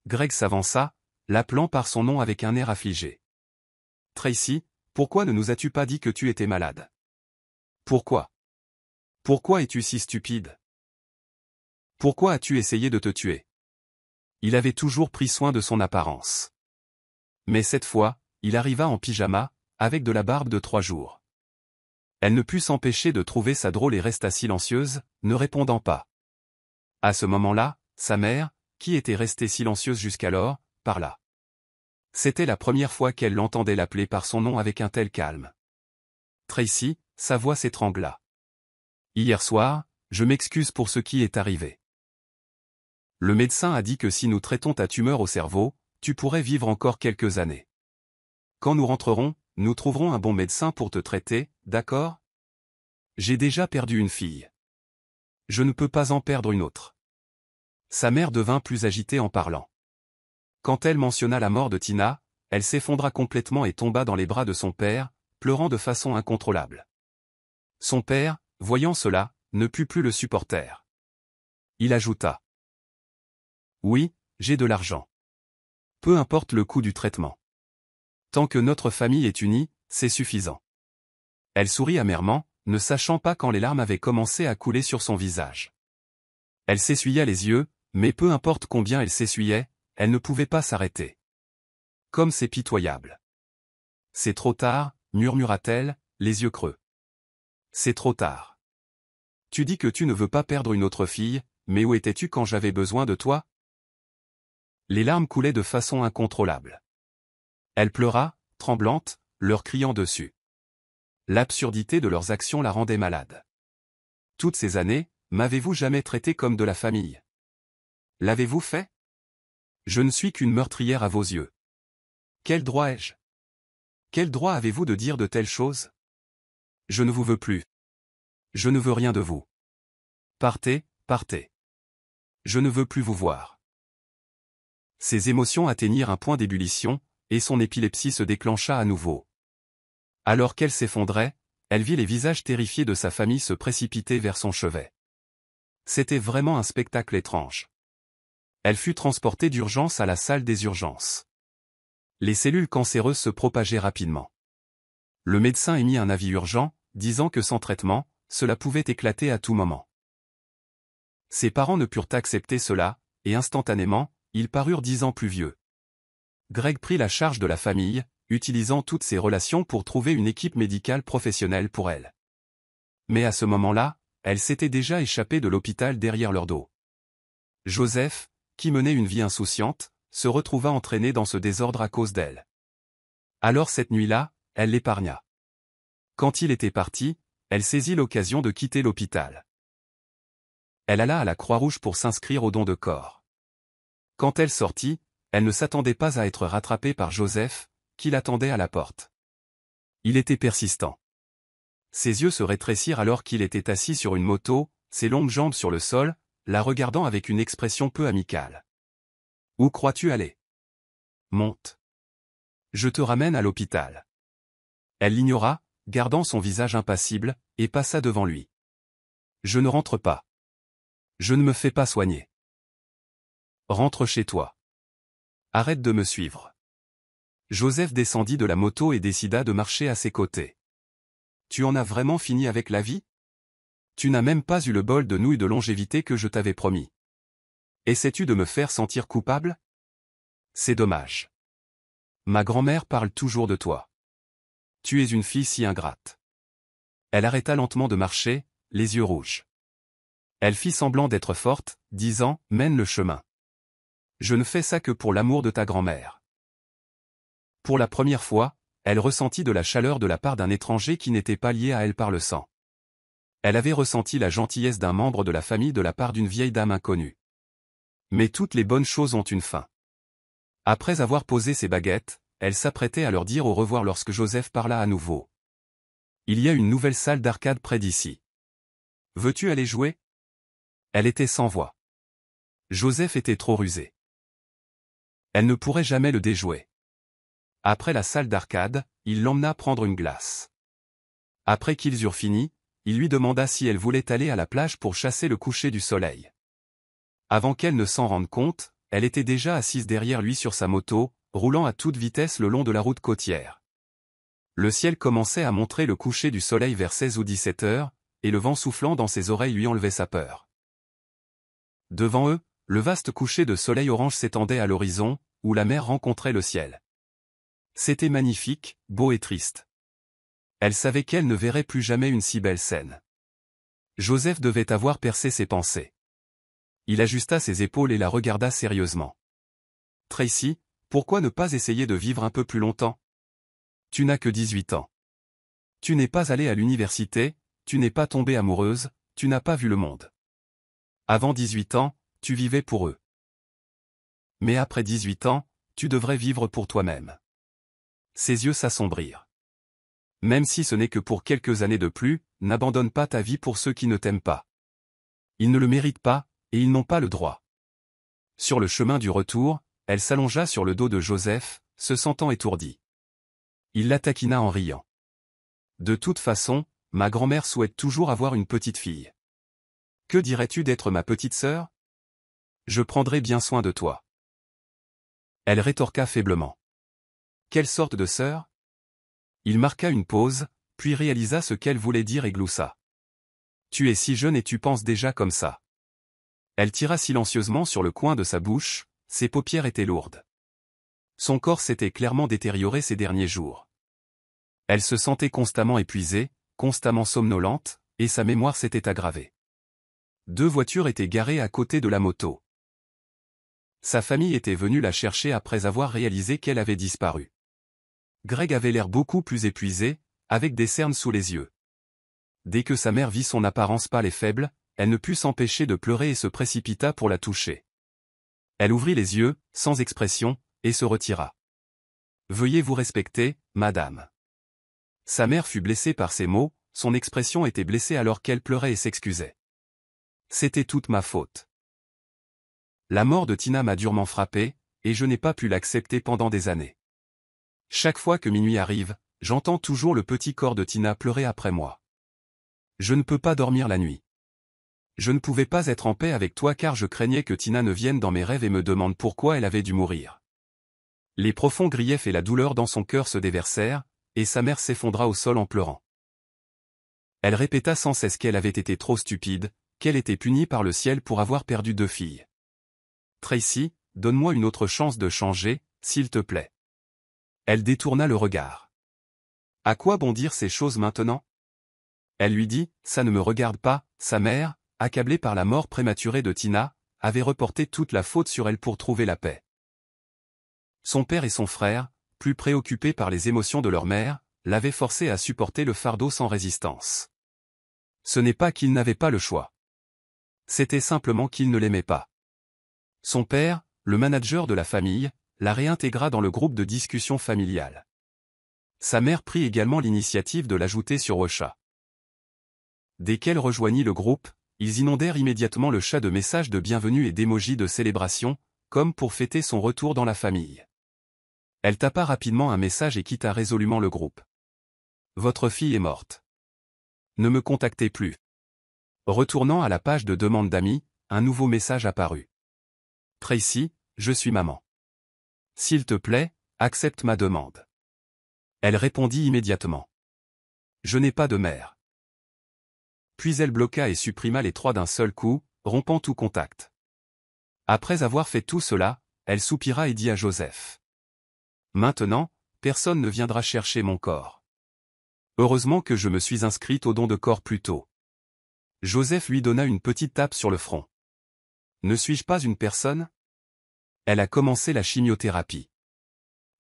Greg s'avança, l'appelant par son nom avec un air affligé. « Tracy, pourquoi ne nous as-tu pas dit que tu étais malade? Pourquoi? Pourquoi es-tu si stupide? Pourquoi as-tu essayé de te tuer? » Il avait toujours pris soin de son apparence. Mais cette fois, il arriva en pyjama, avec de la barbe de 3 jours. Elle ne put s'empêcher de trouver ça drôle et resta silencieuse, ne répondant pas. À ce moment-là, sa mère, qui était restée silencieuse jusqu'alors, parla. C'était la première fois qu'elle l'entendait l'appeler par son nom avec un tel calme. Tracy, sa voix s'étrangla. « Hier soir, je m'excuse pour ce qui est arrivé. Le médecin a dit que si nous traitons ta tumeur au cerveau, tu pourrais vivre encore quelques années. Quand nous rentrerons, nous trouverons un bon médecin pour te traiter, d'accord? J'ai déjà perdu une fille. Je ne peux pas en perdre une autre. » Sa mère devint plus agitée en parlant. Quand elle mentionna la mort de Tina, elle s'effondra complètement et tomba dans les bras de son père, pleurant de façon incontrôlable. Son père, voyant cela, ne put plus le supporter. Il ajouta. « Oui, j'ai de l'argent. Peu importe le coût du traitement. Tant que notre famille est unie, c'est suffisant. » Elle sourit amèrement, ne sachant pas quand les larmes avaient commencé à couler sur son visage. Elle s'essuya les yeux, mais peu importe combien elle s'essuyait, elle ne pouvait pas s'arrêter. Comme c'est pitoyable. « C'est trop tard, murmura-t-elle, les yeux creux. C'est trop tard. Tu dis que tu ne veux pas perdre une autre fille, mais où étais-tu quand j'avais besoin de toi? » Les larmes coulaient de façon incontrôlable. Elle pleura, tremblante, leur criant dessus. L'absurdité de leurs actions la rendait malade. « Toutes ces années, m'avez-vous jamais traité comme de la famille? L'avez-vous fait? Je ne suis qu'une meurtrière à vos yeux. Quel droit ai-je? Quel droit avez-vous de dire de telles choses? Je ne vous veux plus. Je ne veux rien de vous. Partez, partez. Je ne veux plus vous voir. » Ses émotions atteignirent un point d'ébullition, et son épilepsie se déclencha à nouveau. Alors qu'elle s'effondrait, elle vit les visages terrifiés de sa famille se précipiter vers son chevet. C'était vraiment un spectacle étrange. Elle fut transportée d'urgence à la salle des urgences. Les cellules cancéreuses se propageaient rapidement. Le médecin émit un avis urgent, disant que sans traitement, cela pouvait éclater à tout moment. Ses parents ne purent accepter cela, et instantanément, ils parurent 10 ans plus vieux. Greg prit la charge de la famille, utilisant toutes ses relations pour trouver une équipe médicale professionnelle pour elle. Mais à ce moment-là, elle s'était déjà échappée de l'hôpital derrière leur dos. Joseph, qui menait une vie insouciante, se retrouva entraîné dans ce désordre à cause d'elle. Alors cette nuit-là, elle l'épargna. Quand il était parti, elle saisit l'occasion de quitter l'hôpital. Elle alla à la Croix-Rouge pour s'inscrire au don de corps. Quand elle sortit, elle ne s'attendait pas à être rattrapée par Joseph, qui l'attendait à la porte. Il était persistant. Ses yeux se rétrécirent alors qu'il était assis sur une moto, ses longues jambes sur le sol, la regardant avec une expression peu amicale. « Où crois-tu aller? Monte. Je te ramène à l'hôpital. » Elle l'ignora, gardant son visage impassible, et passa devant lui. « Je ne rentre pas. Je ne me fais pas soigner. Rentre chez toi. Arrête de me suivre. » Joseph descendit de la moto et décida de marcher à ses côtés. « Tu en as vraiment fini avec la vie? Tu n'as même pas eu le bol de nouilles de longévité que je t'avais promis. Essaies-tu de me faire sentir coupable? C'est dommage. Ma grand-mère parle toujours de toi. Tu es une fille si ingrate. Elle arrêta lentement de marcher, les yeux rouges. Elle fit semblant d'être forte, disant « Mène le chemin. Je ne fais ça que pour l'amour de ta grand-mère. » Pour la première fois, elle ressentit de la chaleur de la part d'un étranger qui n'était pas lié à elle par le sang. Elle avait ressenti la gentillesse d'un membre de la famille de la part d'une vieille dame inconnue. Mais toutes les bonnes choses ont une fin. Après avoir posé ses baguettes, elle s'apprêtait à leur dire au revoir lorsque Joseph parla à nouveau. « Il y a une nouvelle salle d'arcade près d'ici. Veux-tu aller jouer ?» Elle était sans voix. Joseph était trop rusé. Elle ne pourrait jamais le déjouer. Après la salle d'arcade, il l'emmena prendre une glace. Après qu'ils eurent fini, il lui demanda si elle voulait aller à la plage pour chasser le coucher du soleil. Avant qu'elle ne s'en rende compte, elle était déjà assise derrière lui sur sa moto, roulant à toute vitesse le long de la route côtière. Le ciel commençait à montrer le coucher du soleil vers 16 ou 17 heures, et le vent soufflant dans ses oreilles lui enlevait sa peur. Devant eux, le vaste coucher de soleil orange s'étendait à l'horizon, où la mer rencontrait le ciel. C'était magnifique, beau et triste. Elle savait qu'elle ne verrait plus jamais une si belle scène. Joseph devait avoir percé ses pensées. Il ajusta ses épaules et la regarda sérieusement. « Tracy, pourquoi ne pas essayer de vivre un peu plus longtemps? Tu n'as que 18 ans. Tu n'es pas allée à l'université, tu n'es pas tombée amoureuse, tu n'as pas vu le monde. Avant 18 ans, tu vivais pour eux. Mais après 18 ans, tu devrais vivre pour toi-même. » Ses yeux s'assombrirent. « Même si ce n'est que pour quelques années de plus, n'abandonne pas ta vie pour ceux qui ne t'aiment pas. Ils ne le méritent pas, et ils n'ont pas le droit. » Sur le chemin du retour, elle s'allongea sur le dos de Joseph, se sentant étourdie. Il la taquina en riant. « De toute façon, ma grand-mère souhaite toujours avoir une petite fille. Que dirais-tu d'être ma petite sœur? Je prendrai bien soin de toi. » Elle rétorqua faiblement. « Quelle sorte de sœur? » Il marqua une pause, puis réalisa ce qu'elle voulait dire et gloussa. « Tu es si jeune et tu penses déjà comme ça. » Elle tira silencieusement sur le coin de sa bouche, ses paupières étaient lourdes. Son corps s'était clairement détérioré ces derniers jours. Elle se sentait constamment épuisée, constamment somnolente, et sa mémoire s'était aggravée. 2 voitures étaient garées à côté de la moto. Sa famille était venue la chercher après avoir réalisé qu'elle avait disparu. Greg avait l'air beaucoup plus épuisé, avec des cernes sous les yeux. Dès que sa mère vit son apparence pâle et faible, elle ne put s'empêcher de pleurer et se précipita pour la toucher. Elle ouvrit les yeux, sans expression, et se retira. « Veuillez vous respecter, madame. » Sa mère fut blessée par ces mots, son expression était blessée alors qu'elle pleurait et s'excusait. « C'était toute ma faute. La mort de Tina m'a durement frappé, et je n'ai pas pu l'accepter pendant des années. Chaque fois que minuit arrive, j'entends toujours le petit corps de Tina pleurer après moi. Je ne peux pas dormir la nuit. Je ne pouvais pas être en paix avec toi car je craignais que Tina ne vienne dans mes rêves et me demande pourquoi elle avait dû mourir. » Les profonds griefs et la douleur dans son cœur se déversèrent, et sa mère s'effondra au sol en pleurant. Elle répéta sans cesse qu'elle avait été trop stupide, qu'elle était punie par le ciel pour avoir perdu 2 filles. « Tracy, donne-moi une autre chance de changer, s'il te plaît. » Elle détourna le regard. « À quoi bon dire ces choses maintenant? » Elle lui dit, « Ça ne me regarde pas. » Sa mère, accablée par la mort prématurée de Tina, avait reporté toute la faute sur elle pour trouver la paix. Son père et son frère, plus préoccupés par les émotions de leur mère, l'avaient forcée à supporter le fardeau sans résistance. Ce n'est pas qu'il n'avait pas le choix. C'était simplement qu'il ne l'aimait pas. Son père, le manager de la famille, la réintégra dans le groupe de discussion familiale. Sa mère prit également l'initiative de l'ajouter sur WhatsApp. Dès qu'elle rejoignit le groupe, ils inondèrent immédiatement le chat de messages de bienvenue et d'émojis de célébration, comme pour fêter son retour dans la famille. Elle tapa rapidement un message et quitta résolument le groupe. « Votre fille est morte. Ne me contactez plus. » Retournant à la page de demande d'amis, un nouveau message apparut. « Tracy, je suis maman. S'il te plaît, accepte ma demande. » Elle répondit immédiatement. « Je n'ai pas de mère. » Puis elle bloqua et supprima les 3 d'un seul coup, rompant tout contact. Après avoir fait tout cela, elle soupira et dit à Joseph. « Maintenant, personne ne viendra chercher mon corps. Heureusement que je me suis inscrite au don de corps plus tôt. Joseph lui donna une petite tape sur le front. Ne suis-je pas une personne? Elle a commencé la chimiothérapie.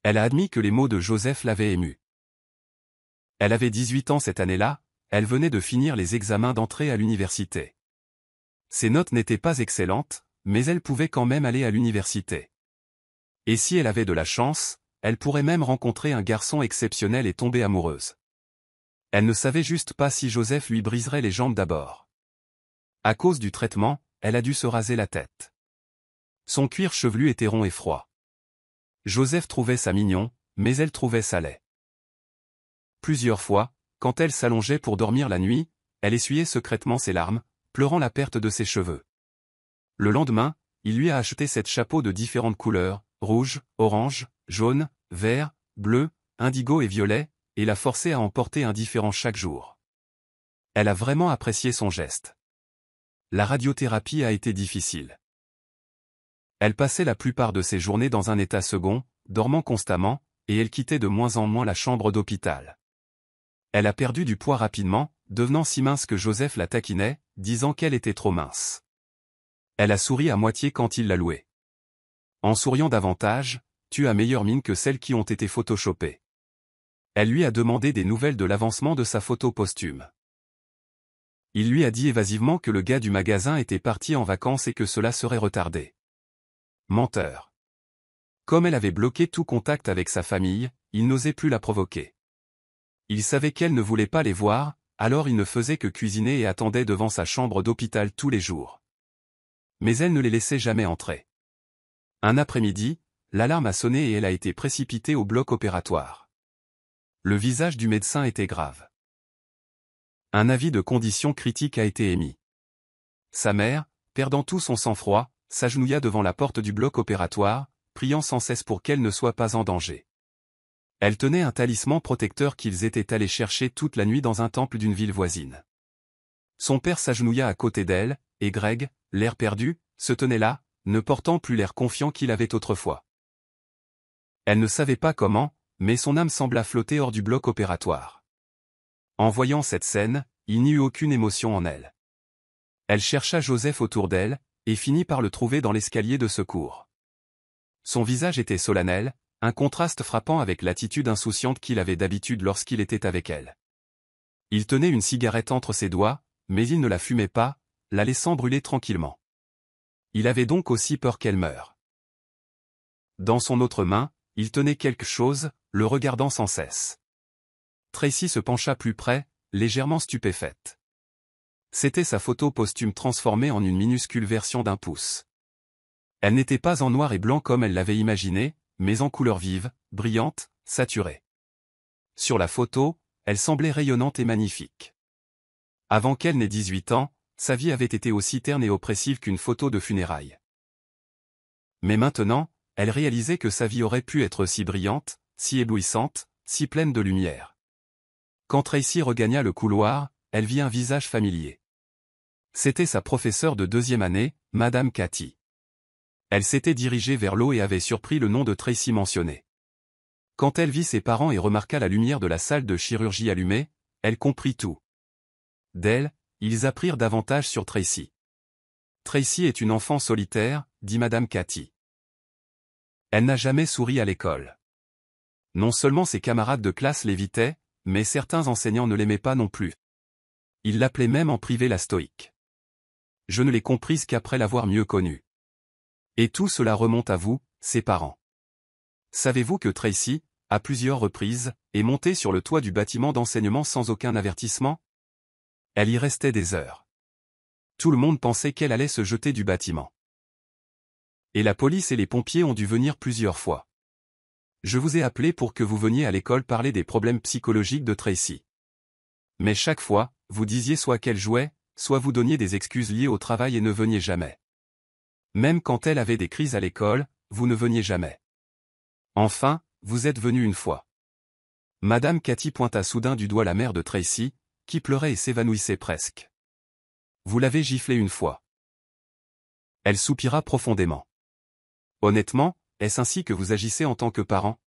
Elle a admis que les mots de Joseph l'avaient émue. Elle avait 18 ans cette année-là, elle venait de finir les examens d'entrée à l'université. Ses notes n'étaient pas excellentes, mais elle pouvait quand même aller à l'université. Et si elle avait de la chance, elle pourrait même rencontrer un garçon exceptionnel et tomber amoureuse. Elle ne savait juste pas si Joseph lui briserait les jambes d'abord. À cause du traitement, elle a dû se raser la tête. Son cuir chevelu était rond et froid. Joseph trouvait ça mignon, mais elle trouvait ça laid. Plusieurs fois, quand elle s'allongeait pour dormir la nuit, elle essuyait secrètement ses larmes, pleurant la perte de ses cheveux. Le lendemain, il lui a acheté sept chapeaux de différentes couleurs, rouge, orange, jaune, vert, bleu, indigo et violet, et l'a forcé à en porter un différent chaque jour. Elle a vraiment apprécié son geste. La radiothérapie a été difficile. Elle passait la plupart de ses journées dans un état second, dormant constamment, et elle quittait de moins en moins la chambre d'hôpital. Elle a perdu du poids rapidement, devenant si mince que Joseph la taquinait, disant qu'elle était trop mince. Elle a souri à moitié quand il l'a louée. En souriant davantage, tu as meilleure mine que celles qui ont été photoshopées. Elle lui a demandé des nouvelles de l'avancement de sa photo posthume. Il lui a dit évasivement que le gars du magasin était parti en vacances et que cela serait retardé. Menteur. Comme elle avait bloqué tout contact avec sa famille, il n'osait plus la provoquer. Il savait qu'elle ne voulait pas les voir, alors il ne faisait que cuisiner et attendait devant sa chambre d'hôpital tous les jours. Mais elle ne les laissait jamais entrer. Un après-midi, l'alarme a sonné et elle a été précipitée au bloc opératoire. Le visage du médecin était grave. Un avis de condition critique a été émis. Sa mère, perdant tout son sang-froid, s'agenouilla devant la porte du bloc opératoire, priant sans cesse pour qu'elle ne soit pas en danger. Elle tenait un talisman protecteur qu'ils étaient allés chercher toute la nuit dans un temple d'une ville voisine. Son père s'agenouilla à côté d'elle, et Greg, l'air perdu, se tenait là, ne portant plus l'air confiant qu'il avait autrefois. Elle ne savait pas comment, mais son âme sembla flotter hors du bloc opératoire. En voyant cette scène, il n'y eut aucune émotion en elle. Elle chercha Joseph autour d'elle, et finit par le trouver dans l'escalier de secours. Son visage était solennel, un contraste frappant avec l'attitude insouciante qu'il avait d'habitude lorsqu'il était avec elle. Il tenait une cigarette entre ses doigts, mais il ne la fumait pas, la laissant brûler tranquillement. Il avait donc aussi peur qu'elle meure. Dans son autre main, il tenait quelque chose, le regardant sans cesse. Tracy se pencha plus près, légèrement stupéfaite. C'était sa photo posthume transformée en une minuscule version d'un pouce. Elle n'était pas en noir et blanc comme elle l'avait imaginé, mais en couleur vive, brillante, saturée. Sur la photo, elle semblait rayonnante et magnifique. Avant qu'elle n'ait 18 ans, sa vie avait été aussi terne et oppressive qu'une photo de funérailles. Mais maintenant, elle réalisait que sa vie aurait pu être si brillante, si éblouissante, si pleine de lumière. Quand Tracy regagna le couloir, elle vit un visage familier. C'était sa professeure de deuxième année, Madame Cathy. Elle s'était dirigée vers l'eau et avait surpris le nom de Tracy mentionné. Quand elle vit ses parents et remarqua la lumière de la salle de chirurgie allumée, elle comprit tout. D'elle, ils apprirent davantage sur Tracy. Tracy est une enfant solitaire, dit Madame Cathy. Elle n'a jamais souri à l'école. Non seulement ses camarades de classe l'évitaient, mais certains enseignants ne l'aimaient pas non plus. Ils l'appelaient même en privé la stoïque. Je ne l'ai comprise qu'après l'avoir mieux connue. Et tout cela remonte à vous, ses parents. Savez-vous que Tracy, à plusieurs reprises, est montée sur le toit du bâtiment d'enseignement sans aucun avertissement? Elle y restait des heures. Tout le monde pensait qu'elle allait se jeter du bâtiment. Et la police et les pompiers ont dû venir plusieurs fois. Je vous ai appelé pour que vous veniez à l'école parler des problèmes psychologiques de Tracy. Mais chaque fois, vous disiez soit qu'elle jouait, soit vous donniez des excuses liées au travail et ne veniez jamais. Même quand elle avait des crises à l'école, vous ne veniez jamais. Enfin, vous êtes venu une fois. Madame Cathy pointa soudain du doigt la mère de Tracy, qui pleurait et s'évanouissait presque. Vous l'avez giflée une fois. Elle soupira profondément. Honnêtement, est-ce ainsi que vous agissez en tant que parent?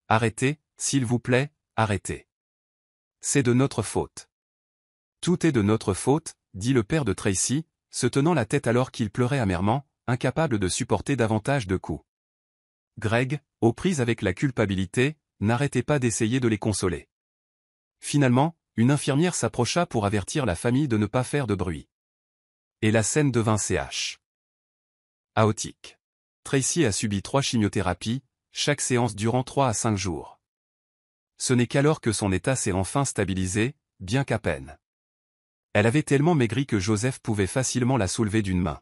Arrêtez, s'il vous plaît, arrêtez. C'est de notre faute. Tout est de notre faute, dit le père de Tracy, se tenant la tête alors qu'il pleurait amèrement, incapable de supporter davantage de coups. Greg, aux prises avec la culpabilité, n'arrêtait pas d'essayer de les consoler. Finalement, une infirmière s'approcha pour avertir la famille de ne pas faire de bruit. Et la scène devint chaotique. Tracy a subi 3 chimiothérapies, chaque séance durant 3 à 5 jours. Ce n'est qu'alors que son état s'est enfin stabilisé, bien qu'à peine. Elle avait tellement maigri que Joseph pouvait facilement la soulever d'une main.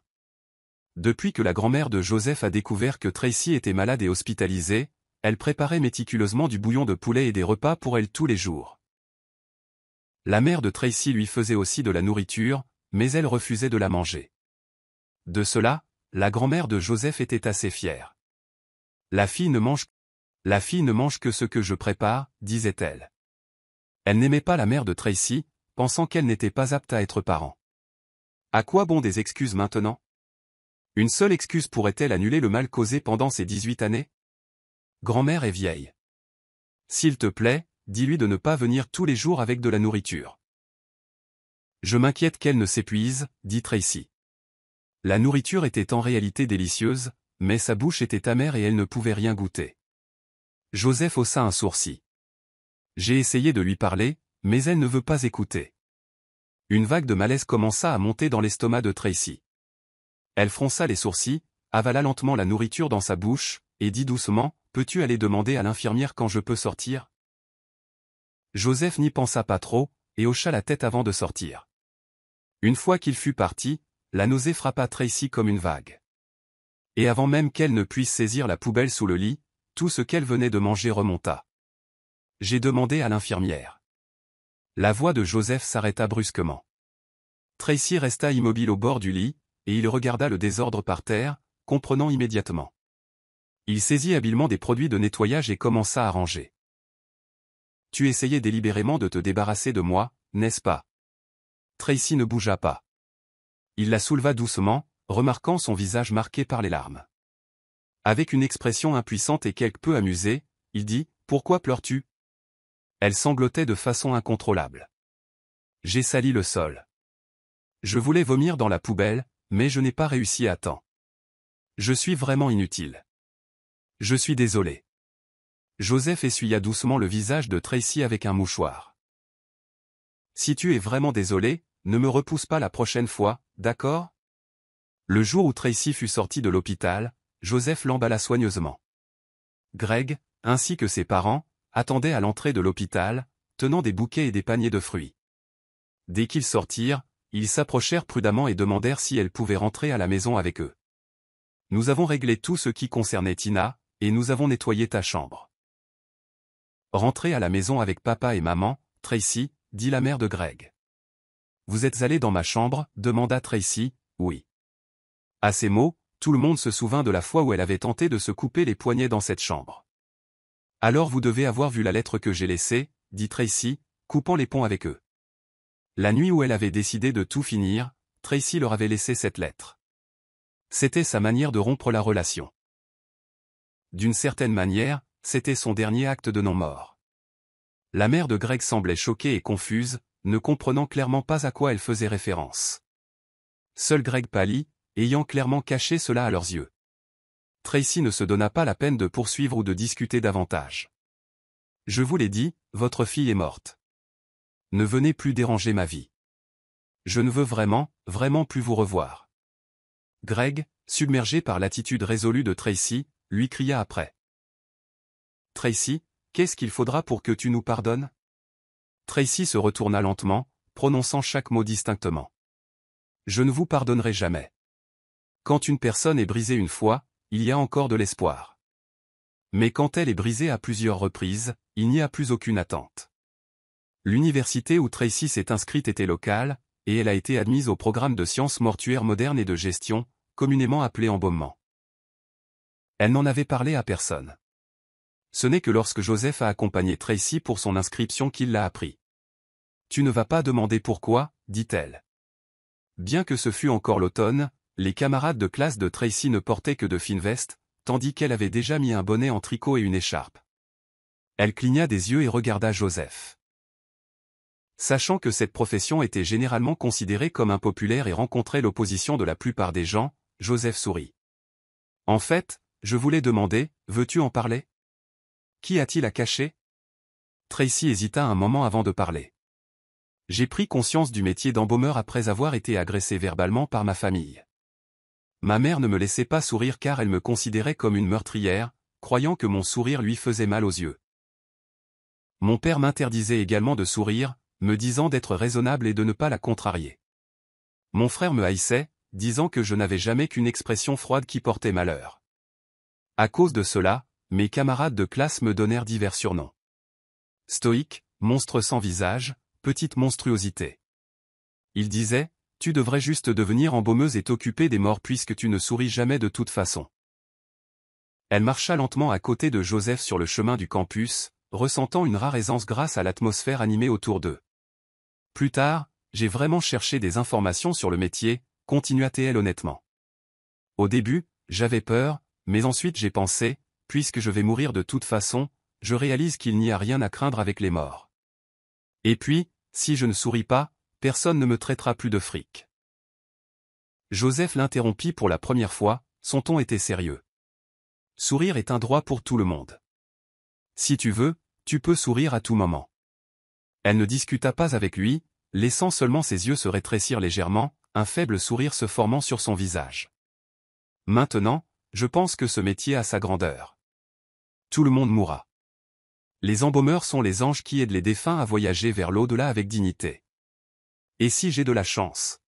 Depuis que la grand-mère de Joseph a découvert que Tracy était malade et hospitalisée, elle préparait méticuleusement du bouillon de poulet et des repas pour elle tous les jours. La mère de Tracy lui faisait aussi de la nourriture, mais elle refusait de la manger. De cela, la grand-mère de Joseph était assez fière. La fille ne mange que ce que je prépare, disait-elle. Elle n'aimait pas la mère de Tracy, pensant qu'elle n'était pas apte à être parent. À quoi bon des excuses maintenant? Une seule excuse pourrait-elle annuler le mal causé pendant ces 18 années? Grand-mère est vieille. S'il te plaît, dis-lui de ne pas venir tous les jours avec de la nourriture. Je m'inquiète qu'elle ne s'épuise, dit Tracy. La nourriture était en réalité délicieuse, mais sa bouche était amère et elle ne pouvait rien goûter. Joseph haussa un sourcil. J'ai essayé de lui parler, mais elle ne veut pas écouter. Une vague de malaise commença à monter dans l'estomac de Tracy. Elle fronça les sourcils, avala lentement la nourriture dans sa bouche, et dit doucement, « Peux-tu aller demander à l'infirmière quand je peux sortir ?» Joseph n'y pensa pas trop, et hocha la tête avant de sortir. Une fois qu'il fut parti, la nausée frappa Tracy comme une vague. Et avant même qu'elle ne puisse saisir la poubelle sous le lit, tout ce qu'elle venait de manger remonta. J'ai demandé à l'infirmière. La voix de Joseph s'arrêta brusquement. Tracy resta immobile au bord du lit, et il regarda le désordre par terre, comprenant immédiatement. Il saisit habilement des produits de nettoyage et commença à ranger. « Tu essayais délibérément de te débarrasser de moi, n'est-ce pas ?» Tracy ne bougea pas. Il la souleva doucement, remarquant son visage marqué par les larmes. Avec une expression impuissante et quelque peu amusée, il dit, « Pourquoi pleures-tu » Elle sanglotait de façon incontrôlable. « J'ai sali le sol. Je voulais vomir dans la poubelle, mais je n'ai pas réussi à temps. Je suis vraiment inutile. Je suis désolé. » Joseph essuya doucement le visage de Tracy avec un mouchoir. « Si tu es vraiment désolé, ne me repousse pas la prochaine fois, d'accord ?» Le jour où Tracy fut sortie de l'hôpital, Joseph l'emballa soigneusement. Greg, ainsi que ses parents, attendaient à l'entrée de l'hôpital, tenant des bouquets et des paniers de fruits. Dès qu'ils sortirent, ils s'approchèrent prudemment et demandèrent si elle pouvait rentrer à la maison avec eux. « Nous avons réglé tout ce qui concernait Tina, et nous avons nettoyé ta chambre. »« Rentrez à la maison avec papa et maman, Tracy, » dit la mère de Greg. « Vous êtes allé dans ma chambre ?» demanda Tracy. « Oui. » À ces mots, tout le monde se souvint de la fois où elle avait tenté de se couper les poignets dans cette chambre. « Alors vous devez avoir vu la lettre que j'ai laissée, » dit Tracy, coupant les ponts avec eux. La nuit où elle avait décidé de tout finir, Tracy leur avait laissé cette lettre. C'était sa manière de rompre la relation. D'une certaine manière, c'était son dernier acte de non-mort. La mère de Greg semblait choquée et confuse, ne comprenant clairement pas à quoi elle faisait référence. Seul Greg pâlit, ayant clairement caché cela à leurs yeux. Tracy ne se donna pas la peine de poursuivre ou de discuter davantage. « Je vous l'ai dit, votre fille est morte. Ne venez plus déranger ma vie. Je ne veux vraiment, vraiment plus vous revoir. » Greg, submergé par l'attitude résolue de Tracy, lui cria après. « Tracy, qu'est-ce qu'il faudra pour que tu nous pardonnes ?» Tracy se retourna lentement, prononçant chaque mot distinctement. « Je ne vous pardonnerai jamais. Quand une personne est brisée une fois, il y a encore de l'espoir. Mais quand elle est brisée à plusieurs reprises, il n'y a plus aucune attente. » L'université où Tracy s'est inscrite était locale, et elle a été admise au programme de sciences mortuaires modernes et de gestion, communément appelé embaumement. Elle n'en avait parlé à personne. Ce n'est que lorsque Joseph a accompagné Tracy pour son inscription qu'il l'a appris. « Tu ne vas pas demander pourquoi, » dit-elle. Bien que ce fût encore l'automne, les camarades de classe de Tracy ne portaient que de fines vestes, tandis qu'elle avait déjà mis un bonnet en tricot et une écharpe. Elle cligna des yeux et regarda Joseph. Sachant que cette profession était généralement considérée comme impopulaire et rencontrait l'opposition de la plupart des gens, Joseph sourit. En fait, je voulais demander, veux-tu en parler? Qui a-t-il à cacher? Tracy hésita un moment avant de parler. J'ai pris conscience du métier d'embaumeur après avoir été agressé verbalement par ma famille. Ma mère ne me laissait pas sourire car elle me considérait comme une meurtrière, croyant que mon sourire lui faisait mal aux yeux. Mon père m'interdisait également de sourire, me disant d'être raisonnable et de ne pas la contrarier. Mon frère me haïssait, disant que je n'avais jamais qu'une expression froide qui portait malheur. À cause de cela, mes camarades de classe me donnèrent divers surnoms. Stoïque, monstre sans visage, petite monstruosité. Ils disaient, tu devrais juste devenir embaumeuse et t'occuper des morts puisque tu ne souris jamais de toute façon. Elle marcha lentement à côté de Joseph sur le chemin du campus, ressentant une rare aisance grâce à l'atmosphère animée autour d'eux. Plus tard, j'ai vraiment cherché des informations sur le métier, continua-t-elle honnêtement. Au début, j'avais peur, mais ensuite j'ai pensé, puisque je vais mourir de toute façon, je réalise qu'il n'y a rien à craindre avec les morts. Et puis, si je ne souris pas, personne ne me traitera plus de fric. Joseph l'interrompit pour la première fois, son ton était sérieux. Sourire est un droit pour tout le monde. Si tu veux, tu peux sourire à tout moment. Elle ne discuta pas avec lui, laissant seulement ses yeux se rétrécir légèrement, un faible sourire se formant sur son visage. Maintenant, je pense que ce métier a sa grandeur. Tout le monde mourra. Les embaumeurs sont les anges qui aident les défunts à voyager vers l'au-delà avec dignité. Et si j'ai de la chance?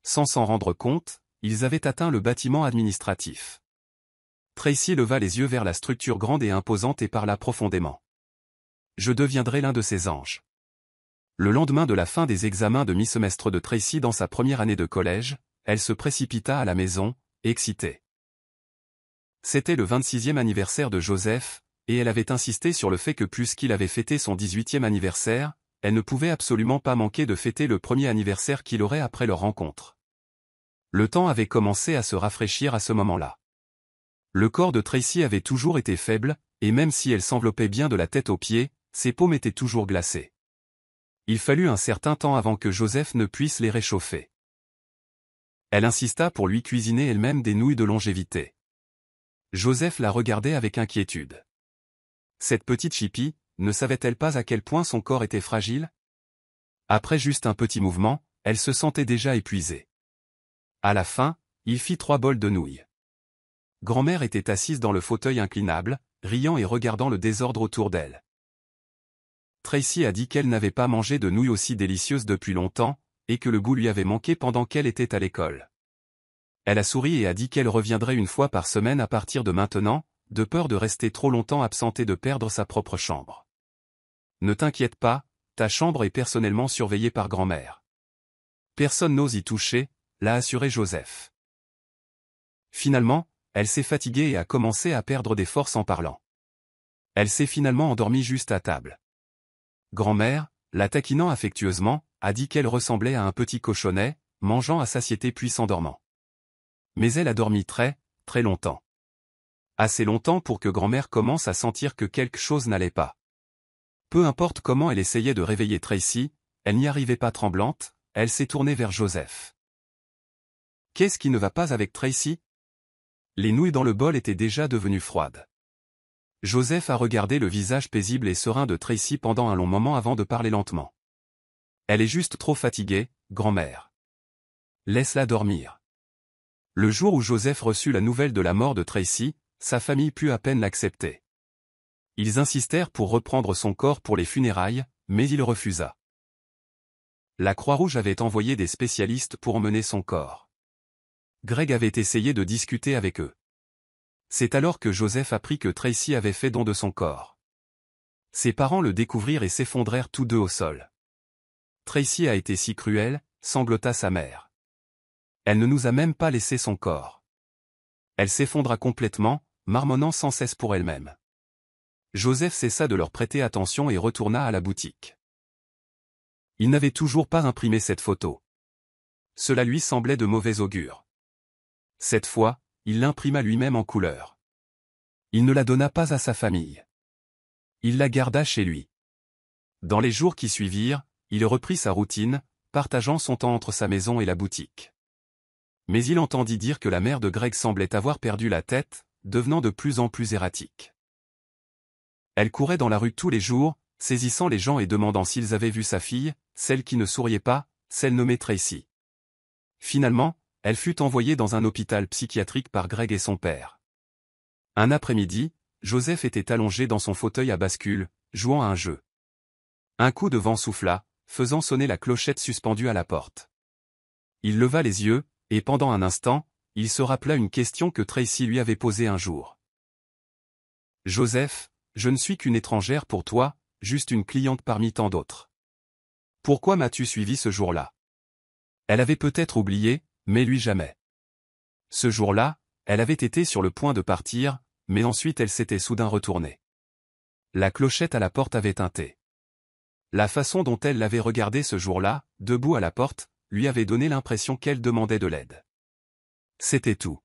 Sans s'en rendre compte, ils avaient atteint le bâtiment administratif. Tracy leva les yeux vers la structure grande et imposante et parla profondément. Je deviendrai l'un de ces anges. Le lendemain de la fin des examens de mi-semestre de Tracy dans sa première année de collège, elle se précipita à la maison, excitée. C'était le 26e anniversaire de Joseph, et elle avait insisté sur le fait que puisqu'il avait fêté son 18e anniversaire, elle ne pouvait absolument pas manquer de fêter le premier anniversaire qu'il aurait après leur rencontre. Le temps avait commencé à se rafraîchir à ce moment-là. Le corps de Tracy avait toujours été faible, et même si elle s'enveloppait bien de la tête aux pieds, ses paumes étaient toujours glacées. Il fallut un certain temps avant que Joseph ne puisse les réchauffer. Elle insista pour lui cuisiner elle-même des nouilles de longévité. Joseph la regardait avec inquiétude. Cette petite chipie, ne savait-elle pas à quel point son corps était fragile? Après juste un petit mouvement, elle se sentait déjà épuisée. À la fin, il fit 3 bols de nouilles. Grand-mère était assise dans le fauteuil inclinable, riant et regardant le désordre autour d'elle. Tracy a dit qu'elle n'avait pas mangé de nouilles aussi délicieuses depuis longtemps, et que le goût lui avait manqué pendant qu'elle était à l'école. Elle a souri et a dit qu'elle reviendrait une fois par semaine à partir de maintenant, de peur de rester trop longtemps absente et de perdre sa propre chambre. Ne t'inquiète pas, ta chambre est personnellement surveillée par grand-mère. Personne n'ose y toucher, l'a assuré Joseph. Finalement, elle s'est fatiguée et a commencé à perdre des forces en parlant. Elle s'est finalement endormie juste à table. Grand-mère, la taquinant affectueusement, a dit qu'elle ressemblait à un petit cochonnet, mangeant à satiété puis s'endormant. Mais elle a dormi très, très longtemps. Assez longtemps pour que grand-mère commence à sentir que quelque chose n'allait pas. Peu importe comment elle essayait de réveiller Tracy, elle n'y arrivait pas tremblante, elle s'est tournée vers Joseph. Qu'est-ce qui ne va pas avec Tracy? Les nouilles dans le bol étaient déjà devenues froides. Joseph a regardé le visage paisible et serein de Tracy pendant un long moment avant de parler lentement. Elle est juste trop fatiguée, grand-mère. Laisse-la dormir. Le jour où Joseph reçut la nouvelle de la mort de Tracy, sa famille put à peine l'accepter. Ils insistèrent pour reprendre son corps pour les funérailles, mais il refusa. La Croix-Rouge avait envoyé des spécialistes pour emmener son corps. Greg avait essayé de discuter avec eux. C'est alors que Joseph apprit que Tracy avait fait don de son corps. Ses parents le découvrirent et s'effondrèrent tous deux au sol. Tracy a été si cruelle, sanglota sa mère. Elle ne nous a même pas laissé son corps. Elle s'effondra complètement, marmonnant sans cesse pour elle-même. Joseph cessa de leur prêter attention et retourna à la boutique. Il n'avait toujours pas imprimé cette photo. Cela lui semblait de mauvais augure. Cette fois, il l'imprima lui-même en couleur. Il ne la donna pas à sa famille. Il la garda chez lui. Dans les jours qui suivirent, il reprit sa routine, partageant son temps entre sa maison et la boutique. Mais il entendit dire que la mère de Greg semblait avoir perdu la tête, devenant de plus en plus erratique. Elle courait dans la rue tous les jours, saisissant les gens et demandant s'ils avaient vu sa fille, celle qui ne souriait pas, celle nommée Tracy. Finalement, elle fut envoyée dans un hôpital psychiatrique par Greg et son père. Un après-midi, Joseph était allongé dans son fauteuil à bascule, jouant à un jeu. Un coup de vent souffla, faisant sonner la clochette suspendue à la porte. Il leva les yeux, et pendant un instant, il se rappela une question que Tracy lui avait posée un jour. « Joseph, je ne suis qu'une étrangère pour toi, juste une cliente parmi tant d'autres. Pourquoi m'as-tu suivi ce jour-là » Elle avait peut-être oublié, mais lui jamais. Ce jour-là, elle avait été sur le point de partir, mais ensuite elle s'était soudain retournée. La clochette à la porte avait tinté. La façon dont elle l'avait regardé ce jour-là, debout à la porte, lui avait donné l'impression qu'elle demandait de l'aide. C'était tout.